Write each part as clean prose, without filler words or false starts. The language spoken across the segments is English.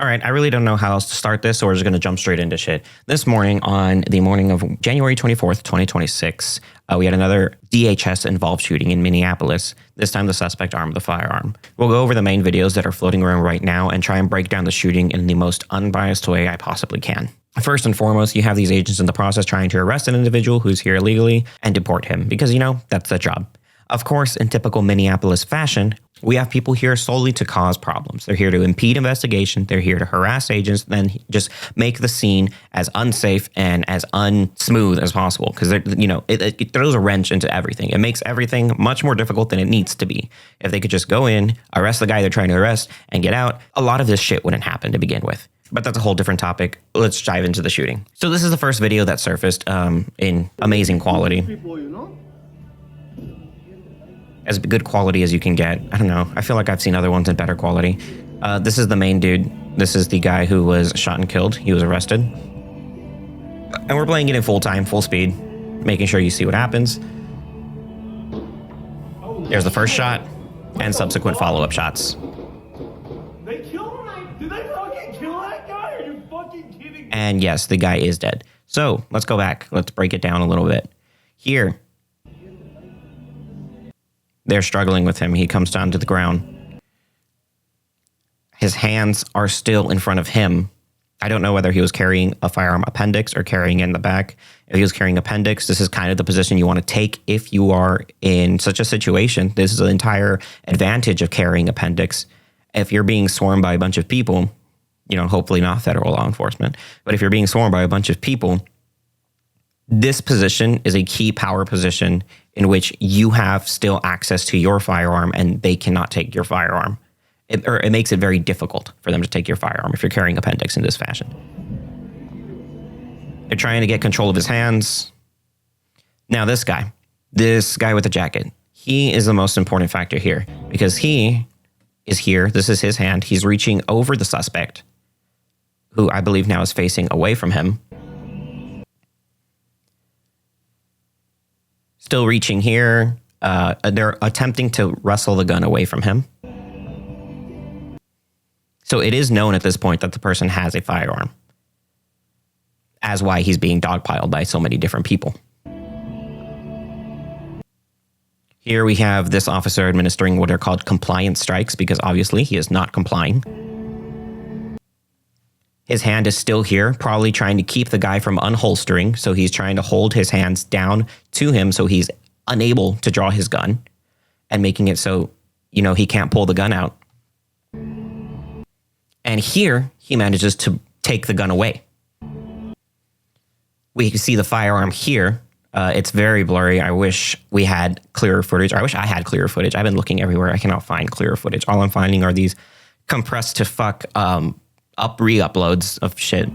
All right, I really don't know how else to start this, so we're just going to jump straight into shit. This morning, on the morning of January 24th, 2026, we had another DHS-involved shooting in Minneapolis. This time, the suspect armed the firearm. We'll go over the main videos that are floating around right now and try and break down the shooting in the most unbiased way I possibly can. First and foremost, you have these agents in the process trying to arrest an individual who's here illegally and deport him because, you know, that's their job. Of course, in typical Minneapolis fashion, we have people here solely to cause problems. They're here to impede investigation. They're here to harass agents, then just make the scene as unsafe and as unsmooth as possible. Because, you know, it throws a wrench into everything. It makes everything much more difficult than it needs to be. If they could just go in, arrest the guy they're trying to arrest, and get out, a lot of this shit wouldn't happen to begin with. But that's a whole different topic. Let's dive into the shooting. So this is the first video that surfaced in amazing quality. As good quality as you can get. I don't know. I feel like I've seen other ones in better quality. This is the main dude. This is the guy who was shot and killed. He was arrested. And we're playing it in full time, full speed, making sure you see what happens. There's the first shot and subsequent follow-up shots. They killed him? Did they fucking kill that guy? Are you fucking kidding me? And yes, the guy is dead. So let's go back. Let's break it down a little bit. Here, they're struggling with him. He comes down to the ground. His hands are still in front of him. I don't know whether he was carrying a firearm appendix or carrying it in the back. If he was carrying appendix, this is kind of the position you want to take if you are in such a situation. This is the entire advantage of carrying appendix. If you're being swarmed by a bunch of people, you know, hopefully not federal law enforcement, but if you're being swarmed by a bunch of people, this position is a key power position in which you have still access to your firearm and they cannot take your firearm. It makes it very difficult for them to take your firearm if you're carrying appendix in this fashion. They're trying to get control of his hands. Now this guy with the jacket, he is the most important factor here because he is here. This is his hand. He's reaching over the suspect, who I believe now is facing away from him. Still reaching here. They're attempting to wrestle the gun away from him. So it is known at this point that the person has a firearm, as why he's being dogpiled by so many different people. Here we have this officer administering what are called compliance strikes because obviously he is not complying. His hand is still here, probably trying to keep the guy from unholstering. So he's trying to hold his hands down to him so he's unable to draw his gun and making it so, you know, he can't pull the gun out. And here he manages to take the gun away. We can see the firearm here. It's very blurry. I wish we had clearer footage. I wish I had clearer footage. I've been looking everywhere. I cannot find clearer footage. All I'm finding are these compressed to fuck re-uploads of shit.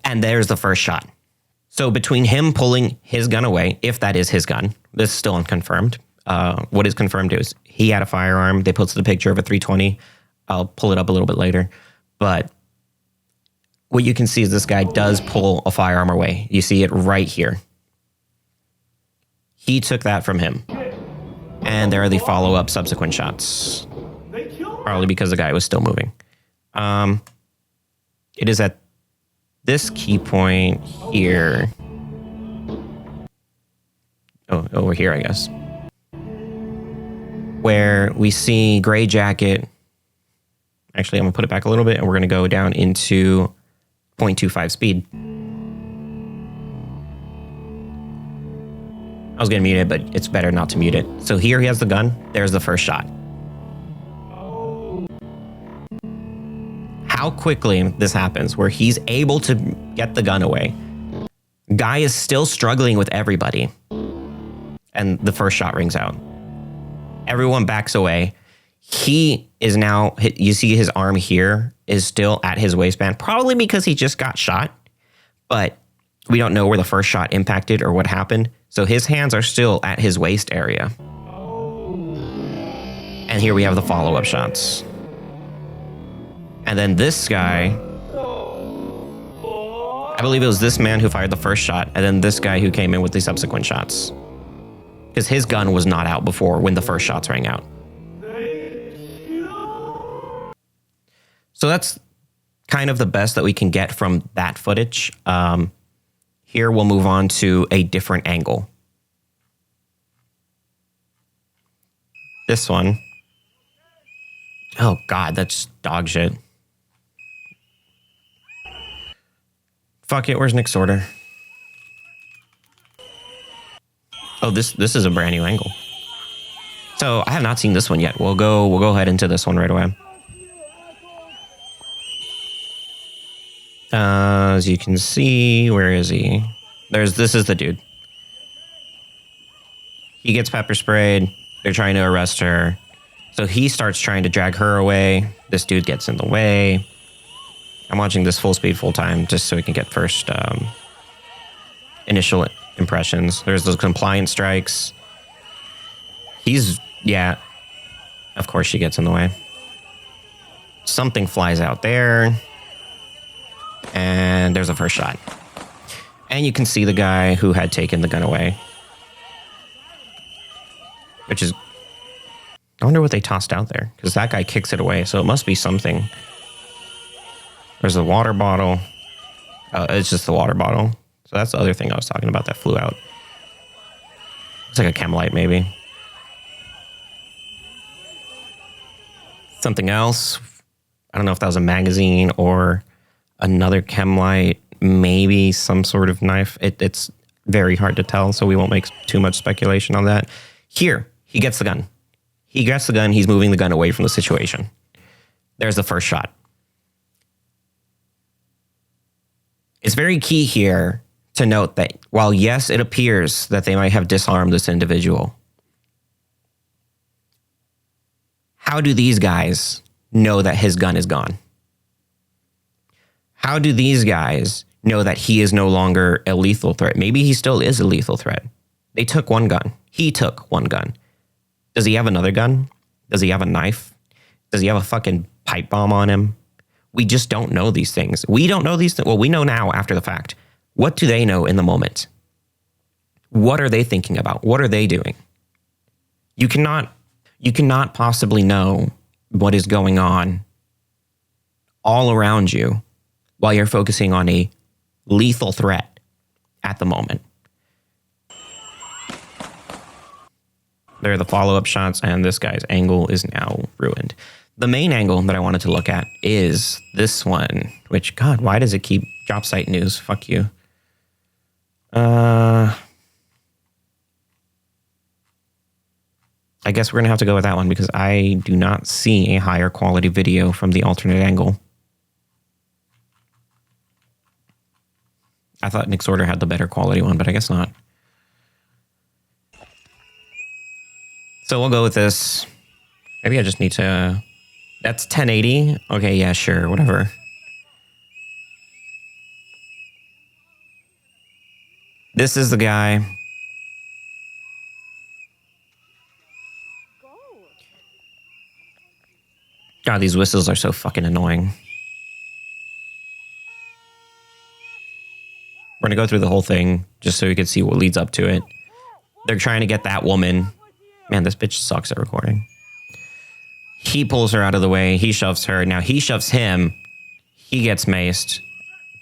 And there's the first shot. So between him pulling his gun away, if that is his gun, this is still unconfirmed. What is confirmed is he had a firearm. They posted a picture of a 320. I'll pull it up a little bit later. But what you can see is this guy does pull a firearm away. You see it right here. He took that from him. And there are the follow-up subsequent shots. Probably because the guy was still moving. It is at this key point here. Oh, over here, I guess. Where we see gray jacket. Actually, I'm going to put it back a little bit and we're going to go down into 0.25 speed. I was going to mute it, but it's better not to mute it. So here he has the gun. There's the first shot. How quickly this happens, where he's able to get the gun away. Guy is still struggling with everybody. And the first shot rings out. Everyone backs away. He is now, you see his arm here is still at his waistband, probably because he just got shot, but we don't know where the first shot impacted or what happened. So his hands are still at his waist area. And here we have the follow-up shots. And then this guy, I believe it was this man who fired the first shot, and then this guy who came in with the subsequent shots. Because his gun was not out before when the first shots rang out. So that's kind of the best that we can get from that footage. Here we'll move on to a different angle. This one. Oh God, that's dog shit. Fuck it, where's Nick's order? Oh, this is a brand new angle. So I have not seen this one yet. We'll go ahead into this one right away. As you can see, where is he? This is the dude. He gets pepper sprayed. They're trying to arrest her. So he starts trying to drag her away. This dude gets in the way. I'm watching this full speed, full time, just so we can get first initial impressions. There's those compliance strikes. Yeah. Of course she gets in the way. Something flies out there. And there's a first shot. And you can see the guy who had taken the gun away. Which is... I wonder what they tossed out there. Because that guy kicks it away, so it must be something. There's a water bottle. It's just the water bottle. So that's the other thing I was talking about that flew out. It's like a chem light, maybe. Something else. I don't know if that was a magazine or another chem light. Maybe some sort of knife. It's very hard to tell, so we won't make too much speculation on that. Here, he gets the gun. He gets the gun. He's moving the gun away from the situation. There's the first shot. It's very key here to note that while, yes, it appears that they might have disarmed this individual, how do these guys know that his gun is gone? How do these guys know that he is no longer a lethal threat? Maybe he still is a lethal threat. They took one gun. He took one gun. Does he have another gun? Does he have a knife? Does he have a fucking pipe bomb on him? We just don't know these things. We don't know these things. Well, we know now after the fact. What do they know in the moment? What are they thinking about? What are they doing? You cannot possibly know what is going on all around you while you're focusing on a lethal threat at the moment. There are the follow-up shots, and this guy's angle is now ruined. The main angle that I wanted to look at is this one, which, God, why does it keep job site news? Fuck you. I guess we're going to have to go with that one because I do not see a higher quality video from the alternate angle. I thought Nick's Order had the better quality one, but I guess not. So we'll go with this. Maybe I just need to... That's 1080? Okay, yeah, sure, whatever. This is the guy. God, these whistles are so fucking annoying. We're gonna go through the whole thing just so you can see what leads up to it. They're trying to get that woman. Man, this bitch sucks at recording. He pulls her out of the way. He shoves her. Now he shoves him. He gets maced.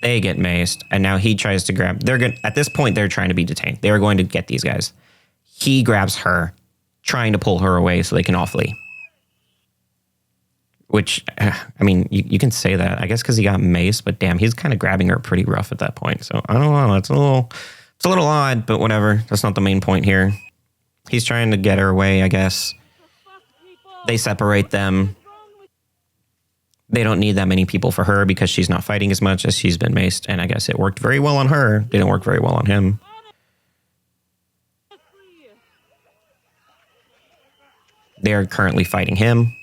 They get maced. And now he tries to grab... At this point, they're trying to be detained. They are going to get these guys. He grabs her, trying to pull her away so they can all flee. Which, I mean, you can say that. I guess because he got maced, but damn, he's kind of grabbing her pretty rough at that point. So, I don't know. It's a little odd, but whatever. That's not the main point here. He's trying to get her away, I guess. They separate them. They don't need that many people for her because she's not fighting as much as she's been maced. And I guess it worked very well on her. Didn't work very well on him. They're currently fighting him.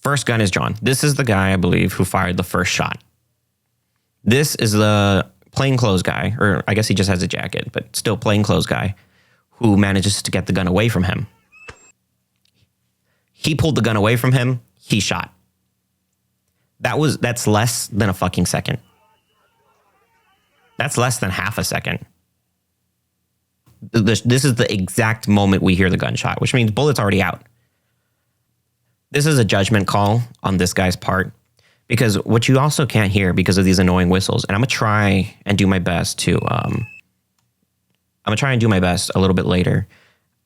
First gun is drawn. This is the guy, I believe, who fired the first shot. This is the plainclothes guy, or I guess he just has a jacket, but still plainclothes guy, who manages to get the gun away from him. He pulled the gun away from him. He shot. That's less than a fucking second. That's less than half a second. This is the exact moment we hear the gunshot, which means bullet's already out. This is a judgment call on this guy's part, because what you also can't hear because of these annoying whistles, and I'm gonna try and do my best to a little bit later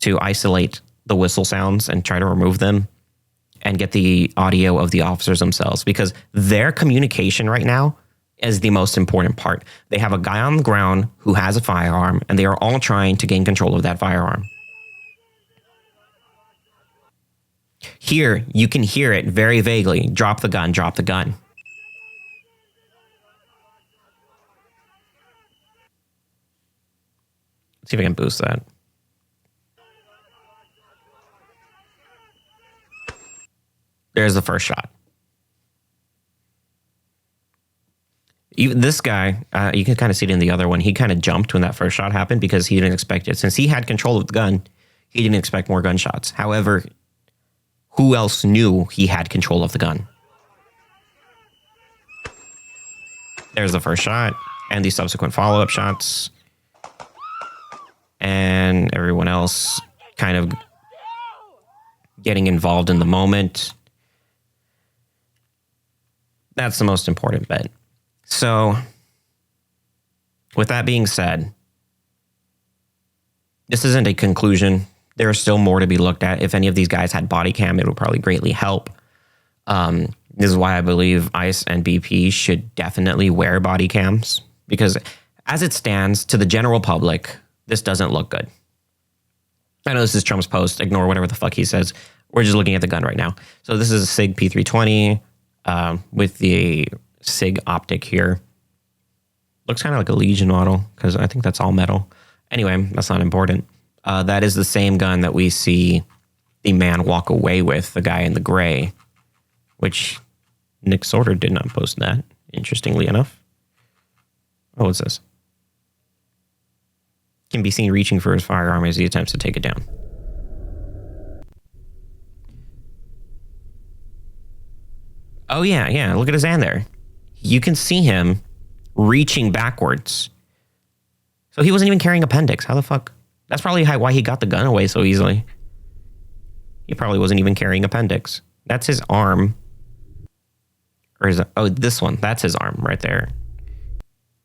to isolate the whistle sounds and try to remove them and get the audio of the officers themselves, because their communication right now is the most important part. They have a guy on the ground who has a firearm, and they are all trying to gain control of that firearm. Here, you can hear it very vaguely. Drop the gun, drop the gun. Let's see if I can boost that. There's the first shot. Even this guy, you can kind of see it in the other one. He kind of jumped when that first shot happened because he didn't expect it. Since he had control of the gun, he didn't expect more gunshots. However, who else knew he had control of the gun? There's the first shot and the subsequent follow-up shots. And everyone else kind of getting involved in the moment. That's the most important bit. So, with that being said, this isn't a conclusion. There is still more to be looked at. If any of these guys had body cam, it would probably greatly help. This is why I believe ICE and BP should definitely wear body cams, because as it stands to the general public, this doesn't look good. I know this is Trump's post. Ignore whatever the fuck he says. We're just looking at the gun right now. So this is a SIG P320 with the SIG optic here. Looks kind of like a Legion model because I think that's all metal. Anyway, that's not important. That is the same gun that we see the man walk away with, the guy in the gray, which Nick Sorter did not post that, interestingly enough. Oh, what's this? Can be seen reaching for his firearm as he attempts to take it down. Oh, yeah. Look at his hand there. You can see him reaching backwards. So he wasn't even carrying appendix. How the fuck? That's probably why he got the gun away so easily. He probably wasn't even carrying appendix. That's his arm. Or is it? Oh, this one. That's his arm right there.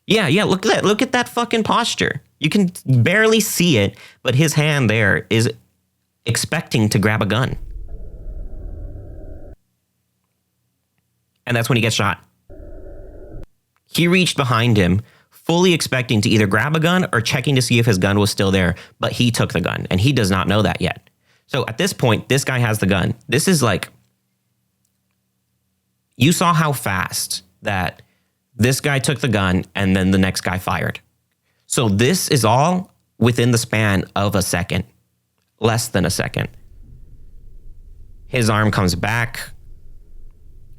Yeah. Look at that. Look at that fucking posture. You can barely see it, but his hand there is expecting to grab a gun. And that's when he gets shot. He reached behind him, fully expecting to either grab a gun or checking to see if his gun was still there, but he took the gun, and he does not know that yet. So at this point, this guy has the gun. This is like, you saw how fast that this guy took the gun and then the next guy fired. So this is all within the span of a second, less than a second. His arm comes back,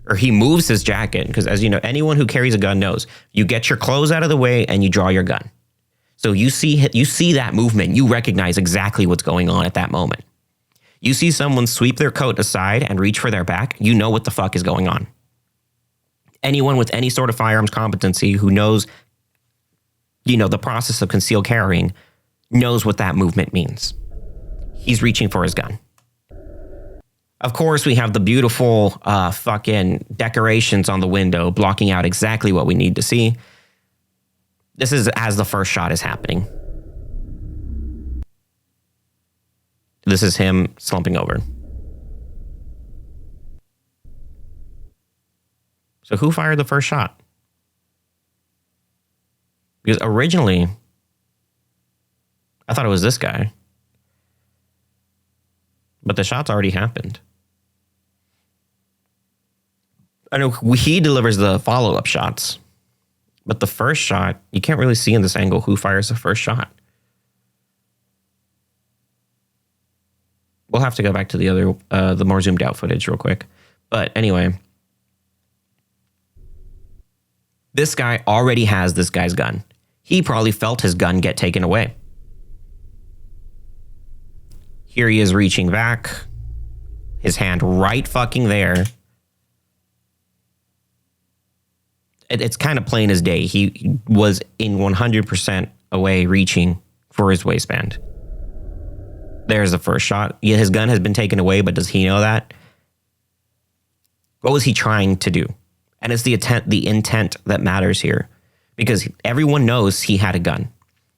or he moves his jacket, because as you know, anyone who carries a gun knows you get your clothes out of the way and you draw your gun. So you see that movement, you recognize exactly what's going on at that moment. You see someone sweep their coat aside and reach for their back, you know what the fuck is going on. Anyone with any sort of firearms competency who knows, the process of concealed carrying knows what that movement means. He's reaching for his gun. Of course, we have the beautiful fucking decorations on the window blocking out exactly what we need to see. This is as the first shot is happening. This is him slumping over. So who fired the first shot? Because originally, I thought it was this guy. But the shot's already happened. I know he delivers the follow-up shots. But the first shot, you can't really see in this angle who fires the first shot. We'll have to go back to the other, the more zoomed out footage real quick. But anyway, this guy already has this guy's gun. He probably felt his gun get taken away. Here he is reaching back. His hand right fucking there. It's kind of plain as day. He was in 100% away reaching for his waistband. There's the first shot. Yeah, his gun has been taken away, but does he know that? What was he trying to do? And it's the intent that matters here, because everyone knows he had a gun.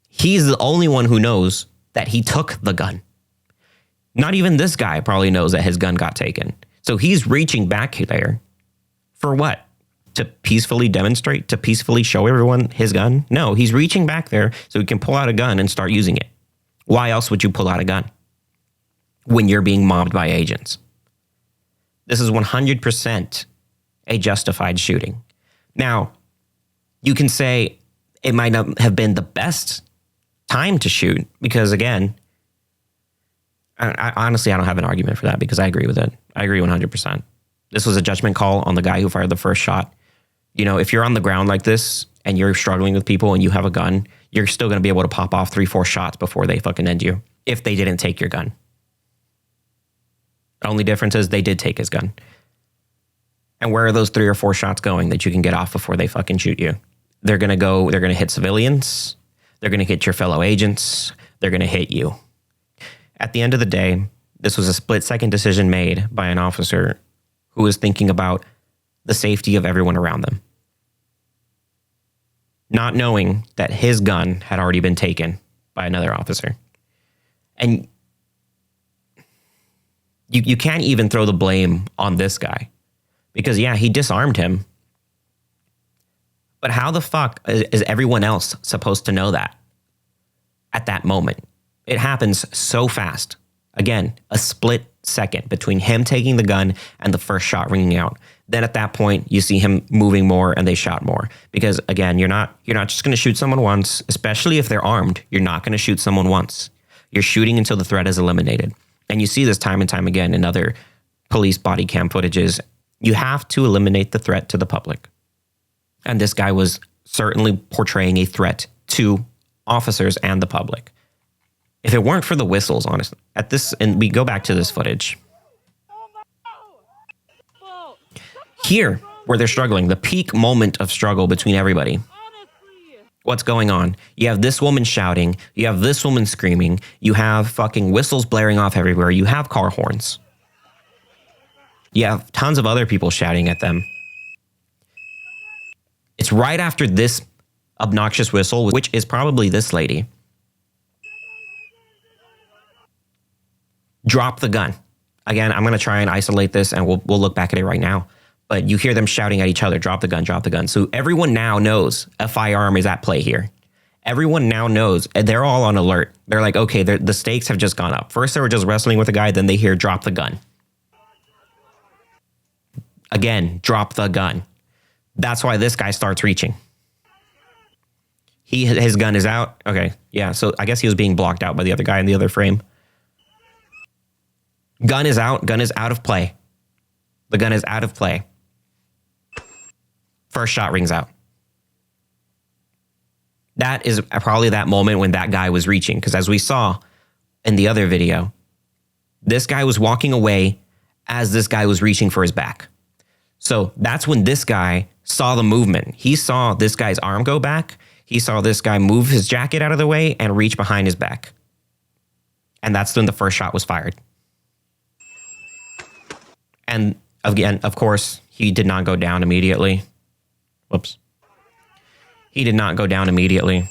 He's the only one who knows that he took the gun. Not even this guy probably knows that his gun got taken. So he's reaching back there for what? To peacefully demonstrate, to peacefully show everyone his gun? No, he's reaching back there so he can pull out a gun and start using it. Why else would you pull out a gun when you're being mobbed by agents? This is 100% a justified shooting. Now, you can say it might not have been the best time to shoot because, again, honestly, I don't have an argument for that because I agree with it. I agree 100%. This was a judgment call on the guy who fired the first shot. You know, if you're on the ground like this and you're struggling with people and you have a gun, you're still going to be able to pop off 3-4 shots before they fucking end you if they didn't take your gun. The only difference is they did take his gun. And where are those 3 or 4 shots going that you can get off before they fucking shoot you? They're going to hit civilians. They're going to hit your fellow agents. They're going to hit you. At the end of the day, this was a split-second decision made by an officer who was thinking about the safety of everyone around them, not knowing that his gun had already been taken by another officer. And you can't even throw the blame on this guy because, yeah, he disarmed him. But how the fuck is everyone else supposed to know that at that moment? It happens so fast. Again, a split second between him taking the gun and the first shot ringing out. Then at that point, you see him moving more and they shot more. Because again, you're not just going to shoot someone once, especially if they're armed. You're not going to shoot someone once. You're shooting until the threat is eliminated. And you see this time and time again in other police body cam footages. You have to eliminate the threat to the public. And this guy was certainly portraying a threat to officers and the public. If it weren't for the whistles, honestly, and we go back to this footage. Here, where they're struggling, the peak moment of struggle between everybody. What's going on? You have this woman shouting. You have this woman screaming. You have fucking whistles blaring off everywhere. You have car horns. You have tons of other people shouting at them. It's right after this obnoxious whistle, which is probably this lady. Drop the gun. Again, I'm going to try and isolate this and we'll look back at it right now. But you hear them shouting at each other, drop the gun, drop the gun. So everyone now knows a firearm is at play here. Everyone now knows, and they're all on alert. They're like, okay, the stakes have just gone up. First, they were just wrestling with a guy, then they hear drop the gun. Again, drop the gun. That's why this guy starts reaching. His gun is out. Okay, yeah, so I guess he was being blocked out by the other guy in the other frame. Gun is out. Gun is out of play. The gun is out of play. First shot rings out. That is probably that moment when that guy was reaching. Because as we saw in the other video, this guy was walking away as this guy was reaching for his back. So that's when this guy saw the movement. He saw this guy's arm go back. He saw this guy move his jacket out of the way and reach behind his back. And that's when the first shot was fired. And again, of course, he did not go down immediately. Whoops. He did not go down immediately.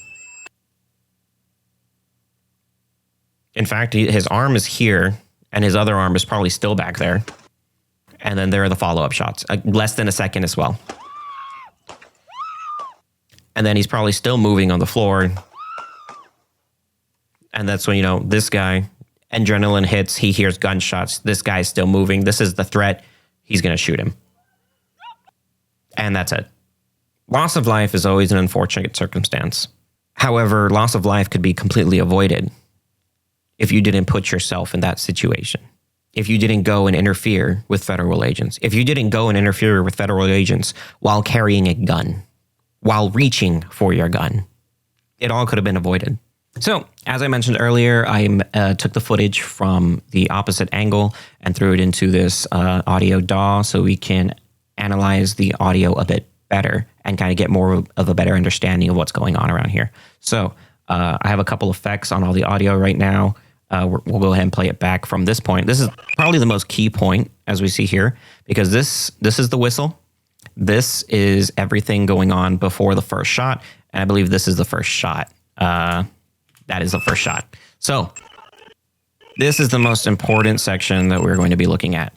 In fact, his arm is here, and his other arm is probably still back there. And then there are the follow-up shots, less than a second as well. And then he's probably still moving on the floor. And that's when, this guy, adrenaline hits, he hears gunshots. This guy's still moving. This is the threat. He's going to shoot him. And that's it. Loss of life is always an unfortunate circumstance. However, loss of life could be completely avoided if you didn't put yourself in that situation. If you didn't go and interfere with federal agents. If you didn't go and interfere with federal agents while carrying a gun, while reaching for your gun. It all could have been avoided. So, as I mentioned earlier, I took the footage from the opposite angle and threw it into this audio DAW so we can analyze the audio a bit better and kind of get more of a better understanding of what's going on around here. So, I have a couple effects on all the audio right now. We'll go ahead and play it back from this point. This is probably the most key point, as we see here, because this is the whistle. This is everything going on before the first shot, and I believe this is the first shot. That is the first shot. So this is the most important section that we're going to be looking at.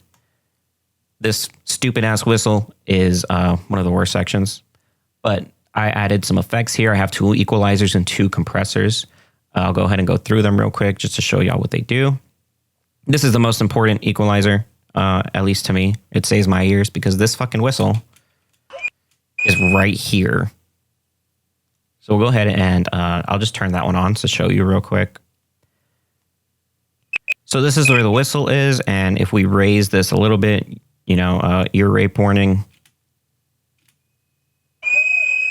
This stupid ass whistle is one of the worst sections, but I added some effects here. I have 2 equalizers and 2 compressors. I'll go ahead and go through them real quick just to show y'all what they do. This is the most important equalizer, at least to me. It saves my ears because this fucking whistle is right here. So we'll go ahead and I'll just turn that one on to show you real quick. So this is where the whistle is, and if we raise this a little bit, you know, ear rape warning.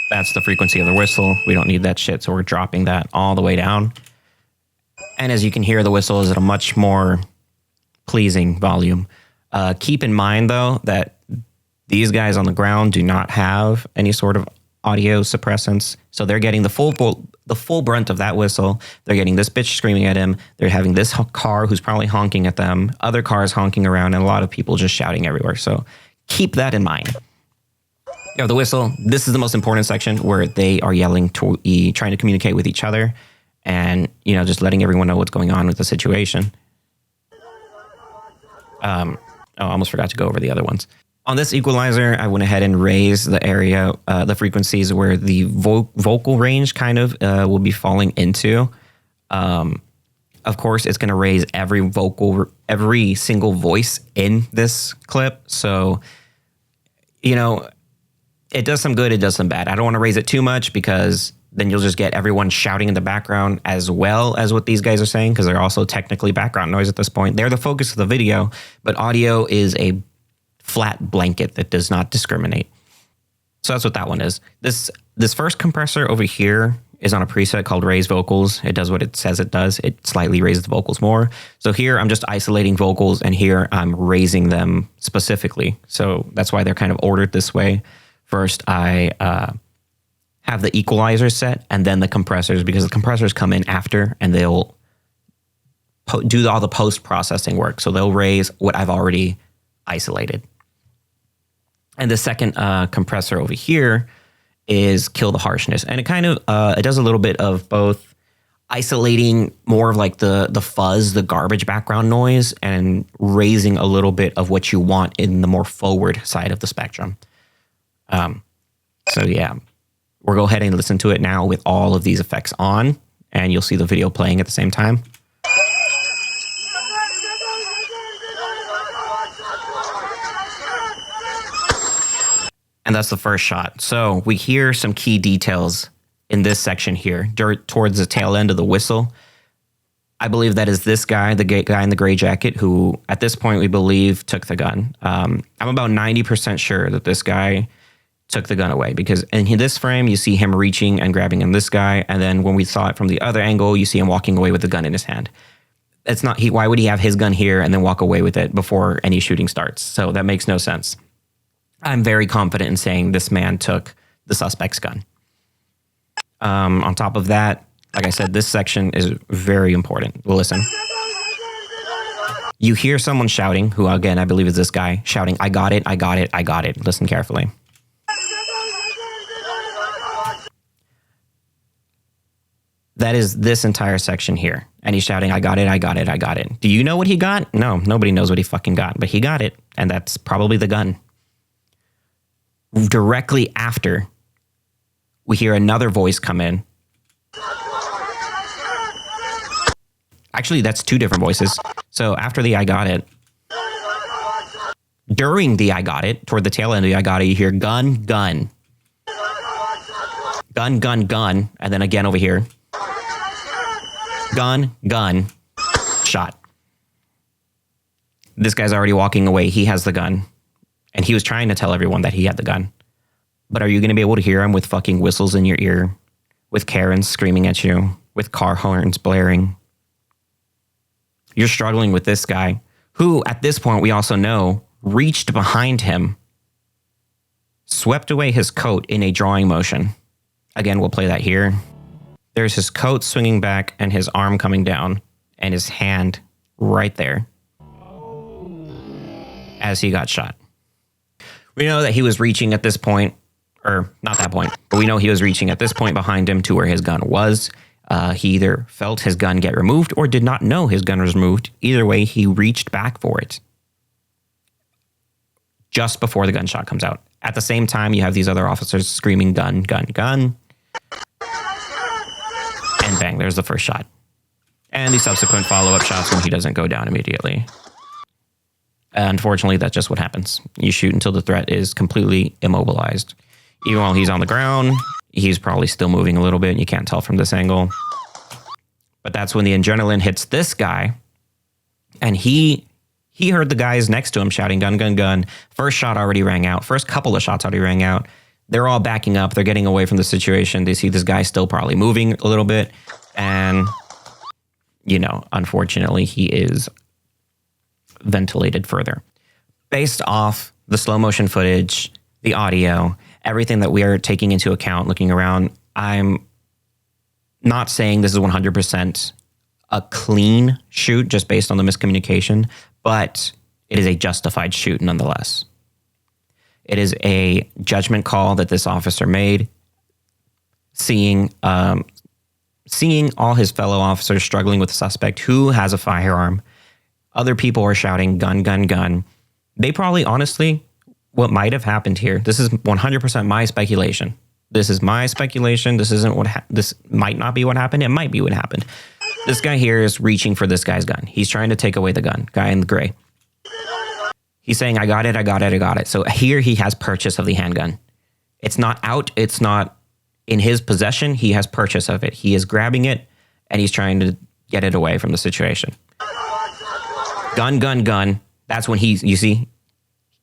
That's the frequency of the whistle. We don't need that shit, so we're dropping that all the way down. And as you can hear, the whistle is at a much more pleasing volume. Keep in mind, though, that these guys on the ground do not have any sort of audio suppressants, so they're getting the full brunt of that whistle. They're getting this bitch screaming at him. They're having this car who's probably honking at them, other cars honking around, and a lot of people just shouting everywhere. So keep that in mind. You know, the whistle, this is the most important section where they are yelling, trying to communicate with each other, and, you know, just letting everyone know what's going on with the situation. I almost forgot to go over the other ones. On this equalizer, I went ahead and raised the area, the frequencies where the vocal range kind of will be falling into. Of course, it's going to raise every single voice in this clip. So, you know, it does some good, it does some bad. I don't want to raise it too much because then you'll just get everyone shouting in the background as well as what these guys are saying, because they're also technically background noise at this point. They're the focus of the video, but audio is a flat blanket that does not discriminate. So that's what that one is. This first compressor over here is on a preset called Raise Vocals. It does what it says it does. It slightly raises the vocals more. So here I'm just isolating vocals, and here I'm raising them specifically. So that's why they're kind of ordered this way. First, I have the equalizer set, and then the compressors, because the compressors come in after, and they'll do all the post-processing work. So they'll raise what I've already isolated. And the second compressor over here is Kill the Harshness. And it kind of, it does a little bit of both isolating more of like the fuzz, the garbage background noise, and raising a little bit of what you want in the more forward side of the spectrum. So yeah, we'll go ahead and listen to it now with all of these effects on, and you'll see the video playing at the same time. And that's the first shot. So we hear some key details in this section here, towards the tail end of the whistle. I believe that is this guy, the guy in the gray jacket, who at this point we believe took the gun. I'm about 90% sure that this guy took the gun away, because in this frame, you see him reaching and grabbing in this guy. And then when we saw it from the other angle, you see him walking away with the gun in his hand. It's not, why would he have his gun here and then walk away with it before any shooting starts? So that makes no sense. I'm very confident in saying this man took the suspect's gun. On top of that, like I said, this section is very important. Listen. You hear someone shouting, who again, I believe is this guy, shouting, "I got it, I got it, I got it." Listen carefully. That is this entire section here. And he's shouting, "I got it, I got it, I got it." Do you know what he got? No, nobody knows what he fucking got, but he got it. And that's probably the gun. Directly after, we hear another voice come in. Actually, that's 2 different voices. So after the "I got it," during the "I got it," toward the tail end of the "I got it," you hear gun, gun. Gun, gun, gun. And then again over here. Gun, gun, shot. This guy's already walking away. He has the gun. And he was trying to tell everyone that he had the gun. But are you going to be able to hear him with fucking whistles in your ear? With Karens screaming at you? With car horns blaring? You're struggling with this guy, who at this point we also know reached behind him, swept away his coat in a drawing motion. Again, we'll play that here. There's his coat swinging back and his arm coming down and his hand right there as he got shot. We know that he was reaching at this point, or not that point, but we know he was reaching at this point behind him to where his gun was. He either felt his gun get removed or did not know his gun was removed. Either way, he reached back for it just before the gunshot comes out. At the same time, you have these other officers screaming, gun, gun, gun. And bang, there's the first shot. And the subsequent follow-up shots when he doesn't go down immediately. Unfortunately, that's just what happens. You shoot until the threat is completely immobilized. Even while he's on the ground, he's probably still moving a little bit. You can't tell from this angle. But that's when the adrenaline hits this guy. And he heard the guys next to him shouting, gun, gun, gun. First shot already rang out. First couple of shots already rang out. They're all backing up. They're getting away from the situation. They see this guy still probably moving a little bit. And, you know, unfortunately, he is ventilated further. Based off the slow motion footage, the audio, everything that we are taking into account, looking around, I'm not saying this is 100% a clean shoot just based on the miscommunication, but it is a justified shoot nonetheless. It is a judgment call that this officer made, seeing all his fellow officers struggling with the suspect who has a firearm. Other people are shouting, gun, gun, gun. They probably, honestly, what might have happened here, this is 100% my speculation. This is my speculation. This isn't what, this might not be what happened. It might be what happened. This guy here is reaching for this guy's gun. He's trying to take away the gun, guy in the gray. He's saying, I got it, I got it, I got it. So here he has purchase of the handgun. It's not out. It's not in his possession. He has purchase of it. He is grabbing it and he's trying to get it away from the situation. Gun, gun, gun. That's when you see,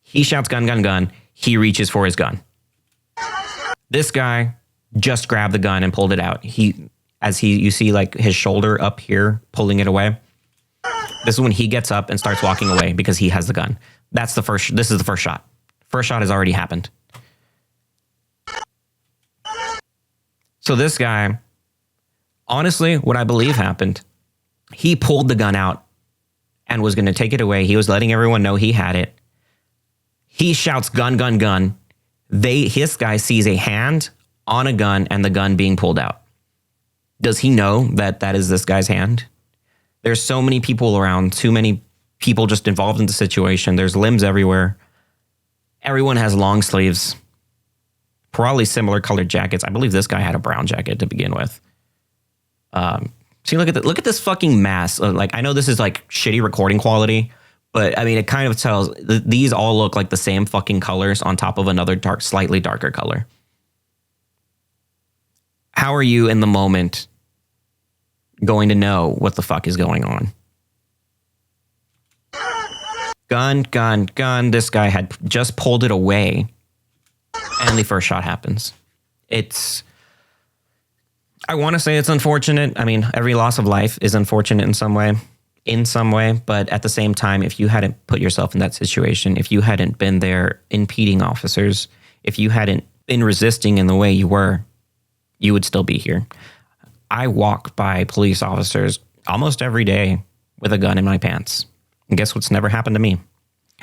he shouts gun, gun, gun. He reaches for his gun. This guy just grabbed the gun and pulled it out. You see like his shoulder up here, pulling it away. This is when he gets up and starts walking away because he has the gun. This is the first shot. First shot has already happened. So this guy, honestly, what I believe happened, he pulled the gun out and was going to take it away. He was letting everyone know he had it. He shouts gun, gun, gun. This guy sees a hand on a gun and the gun being pulled out. Does he know that that is this guy's hand? There's so many people around, too many people just involved in the situation. There's limbs everywhere. Everyone has long sleeves, probably similar colored jackets. I believe this guy had a brown jacket to begin with. See, look at this fucking mass. Like, I know this is like shitty recording quality, but I mean, it kind of tells. These all look like the same fucking colors on top of another slightly darker color. How are you in the moment going to know what the fuck is going on? Gun, gun, gun. This guy had just pulled it away and the first shot happens. I want to say it's unfortunate. I mean, every loss of life is unfortunate in some way, but at the same time, if you hadn't put yourself in that situation, if you hadn't been there impeding officers, if you hadn't been resisting in the way you were, you would still be here. I walk by police officers almost every day with a gun in my pants. And guess what's never happened to me?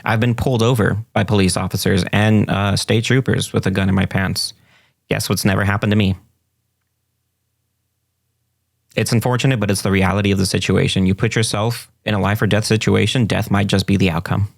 I've been pulled over by police officers and state troopers with a gun in my pants. Guess what's never happened to me? It's unfortunate, but it's the reality of the situation. You put yourself in a life or death situation, death might just be the outcome.